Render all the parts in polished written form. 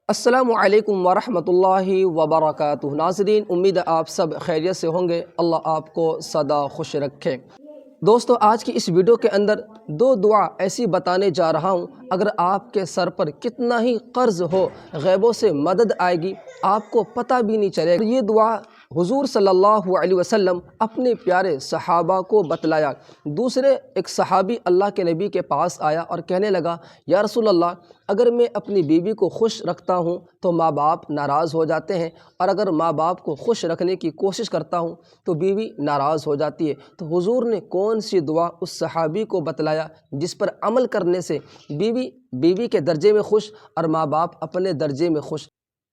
السلام علیکم ورحمۃ اللہ وبرکاتہ۔ ناظرین، امید ہے آپ سب خیریت سے ہوں گے۔ اللہ آپ کو سدا خوش رکھے۔ دوستو، آج کی اس ویڈیو کے اندر دو دعا ایسی بتانے جا رہا ہوں، اگر آپ کے سر پر کتنا ہی قرض ہو، غیبوں سے مدد آئے گی، آپ کو پتہ بھی نہیں چلے گا۔ یہ دعا حضور صلی اللہ علیہ وسلم اپنے پیارے صحابہ کو بتلایا۔ دوسرے ایک صحابی اللہ کے نبی کے پاس آیا اور کہنے لگا، یا رسول اللہ، اگر میں اپنی بیوی کو خوش رکھتا ہوں تو ماں باپ ناراض ہو جاتے ہیں، اور اگر ماں باپ کو خوش رکھنے کی کوشش کرتا ہوں تو بیوی ناراض ہو جاتی ہے۔ تو حضور نے کون سی دعا اس صحابی کو بتلایا جس پر عمل کرنے سے بیوی کے درجے میں خوش اور ماں باپ اپنے درجے میں خوش؟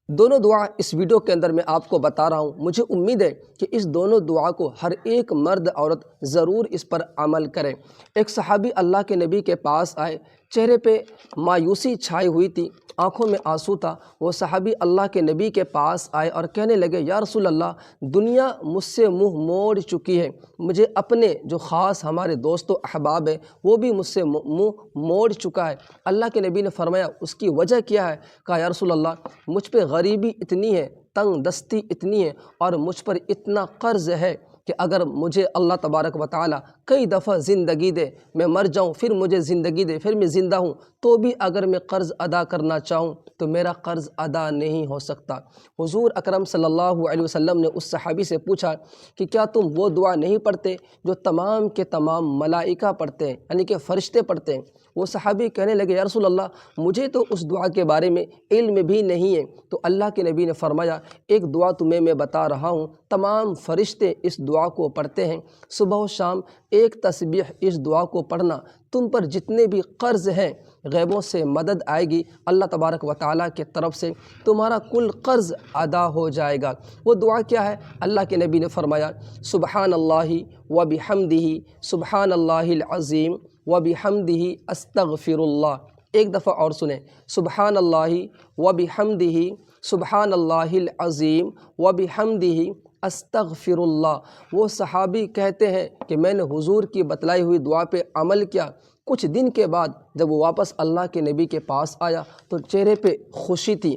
دونوں دعا اس ویڈیو کے اندر میں آپ کو بتا رہا ہوں۔ مجھے امید ہے کہ اس دونوں دعا کو ہر ایک مرد عورت ضرور اس پر عمل کرے۔ ایک صحابی اللہ کے نبی کے پاس آئے، چہرے پہ مایوسی چھائی ہوئی تھی، آنکھوں میں آنسو تھا۔ وہ صحابی اللہ کے نبی کے پاس آئے اور کہنے لگے، یا رسول اللہ، دنیا مجھ سے منہ موڑ چکی ہے، مجھے اپنے جو خاص ہمارے دوست و احباب ہیں وہ بھی مجھ سے منہ موڑ چکا ہے۔ اللہ کے نبی نے فرمایا، اس کی وجہ کیا ہے؟ کہا، یا رسول اللہ، مجھ پہ غریبی اتنی ہے، تنگ دستی اتنی ہے، اور مجھ پر اتنا قرض ہے کہ اگر مجھے اللہ تبارک و تعالیٰ کئی دفعہ زندگی دے، میں مر جاؤں، پھر مجھے زندگی دے، پھر میں زندہ ہوں، تو بھی اگر میں قرض ادا کرنا چاہوں تو میرا قرض ادا نہیں ہو سکتا۔ حضور اکرم صلی اللہ علیہ وسلم نے اس صحابی سے پوچھا کہ کیا تم وہ دعا نہیں پڑھتے جو تمام کے تمام ملائکہ پڑھتے ہیں، یعنی کہ فرشتے پڑھتے ہیں؟ وہ صحابی کہنے لگے، یا رسول اللہ، مجھے تو اس دعا کے بارے میں علم بھی نہیں ہے۔ تو اللہ کے نبی نے فرمایا، ایک دعا تمہیں میں بتا رہا ہوں، تمام فرشتے اس دعا کو پڑھتے ہیں، صبح و شام ایک تسبیح اس دعا کو پڑھنا، تم پر جتنے بھی قرض ہیں غیبوں سے مدد آئے گی اللہ تبارک و تعالیٰ کی طرف سے، تمہارا کل قرض ادا ہو جائے گا۔ وہ دعا کیا ہے؟ اللہ کے نبی نے فرمایا، سبحان اللہ و بحمدہ، سبحان اللہ العظیم و بحمدہ استغفر اللہ۔ ایک دفعہ اور سنیں، سبحان اللہ و بحمدہ، سبحان اللہ العظیم و بحمدہ استغفر اللہ۔ وہ صحابی کہتے ہیں کہ میں نے حضور کی بتلائی ہوئی دعا پہ عمل کیا۔ کچھ دن کے بعد جب وہ واپس اللہ کے نبی کے پاس آیا تو چہرے پہ خوشی تھی،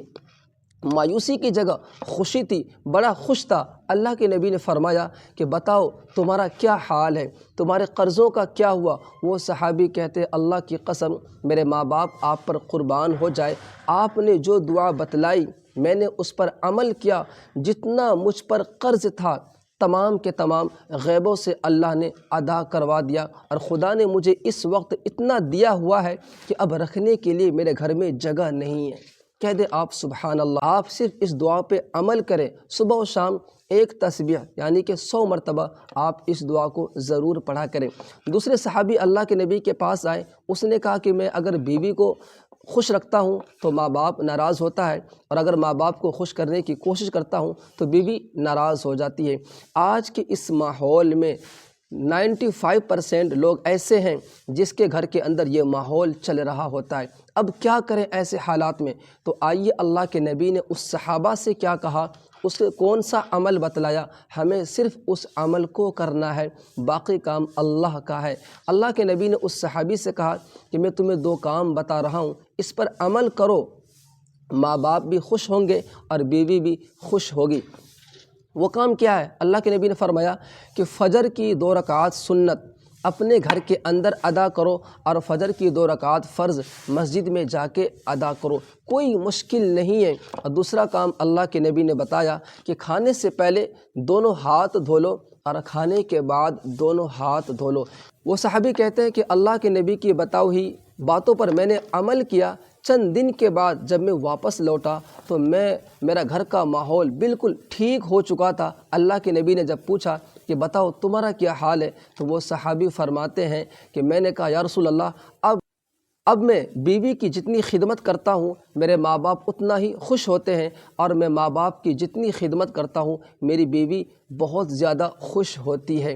مایوسی کی جگہ خوشی تھی، بڑا خوش تھا۔ اللہ کے نبی نے فرمایا کہ بتاؤ تمہارا کیا حال ہے، تمہارے قرضوں کا کیا ہوا؟ وہ صحابی کہتے، اللہ کی قسم، میرے ماں باپ آپ پر قربان ہو جائے، آپ نے جو دعا بتلائی میں نے اس پر عمل کیا، جتنا مجھ پر قرض تھا تمام کے تمام غیبوں سے اللہ نے ادا کروا دیا، اور خدا نے مجھے اس وقت اتنا دیا ہوا ہے کہ اب رکھنے کے لیے میرے گھر میں جگہ نہیں ہے۔ کہہ دیں آپ سبحان اللہ۔ آپ صرف اس دعا پہ عمل کریں، صبح و شام ایک تسبیح یعنی کہ 100 مرتبہ آپ اس دعا کو ضرور پڑھا کریں۔ دوسرے صحابی اللہ کے نبی کے پاس آئے، اس نے کہا کہ میں اگر بیوی کو خوش رکھتا ہوں تو ماں باپ ناراض ہوتا ہے، اور اگر ماں باپ کو خوش کرنے کی کوشش کرتا ہوں تو بیوی ناراض ہو جاتی ہے۔ آج کے اس ماحول میں 95% لوگ ایسے ہیں جس کے گھر کے اندر یہ ماحول چل رہا ہوتا ہے۔ اب کیا کریں ایسے حالات میں؟ تو آئیے، اللہ کے نبی نے اس صحابہ سے کیا کہا، اس سے کون سا عمل بتلایا، ہمیں صرف اس عمل کو کرنا ہے، باقی کام اللہ کا ہے۔ اللہ کے نبی نے اس صحابی سے کہا کہ میں تمہیں دو کام بتا رہا ہوں، اس پر عمل کرو، ماں باپ بھی خوش ہوں گے اور بیوی بھی خوش ہوگی۔ وہ کام کیا ہے؟ اللہ کے نبی نے فرمایا کہ فجر کی 2 رکعات سنت اپنے گھر کے اندر ادا کرو، اور فجر کی 2 رکعات فرض مسجد میں جا کے ادا کرو، کوئی مشکل نہیں ہے۔ اور دوسرا کام اللہ کے نبی نے بتایا کہ کھانے سے پہلے دونوں ہاتھ دھو لو، اور کھانے کے بعد دونوں ہاتھ دھو لو۔ وہ صحابی کہتے ہیں کہ اللہ کے نبی کی بتائی ہوئی باتوں پر میں نے عمل کیا۔ چند دن کے بعد جب میں واپس لوٹا تو میرا گھر کا ماحول بالکل ٹھیک ہو چکا تھا۔ اللہ کے نبی نے جب پوچھا کہ بتاؤ تمہارا کیا حال ہے، تو وہ صحابی فرماتے ہیں کہ میں نے کہا، یا رسول اللہ، اب میں بیوی کی جتنی خدمت کرتا ہوں میرے ماں باپ اتنا ہی خوش ہوتے ہیں، اور میں ماں باپ کی جتنی خدمت کرتا ہوں میری بیوی بہت زیادہ خوش ہوتی ہے۔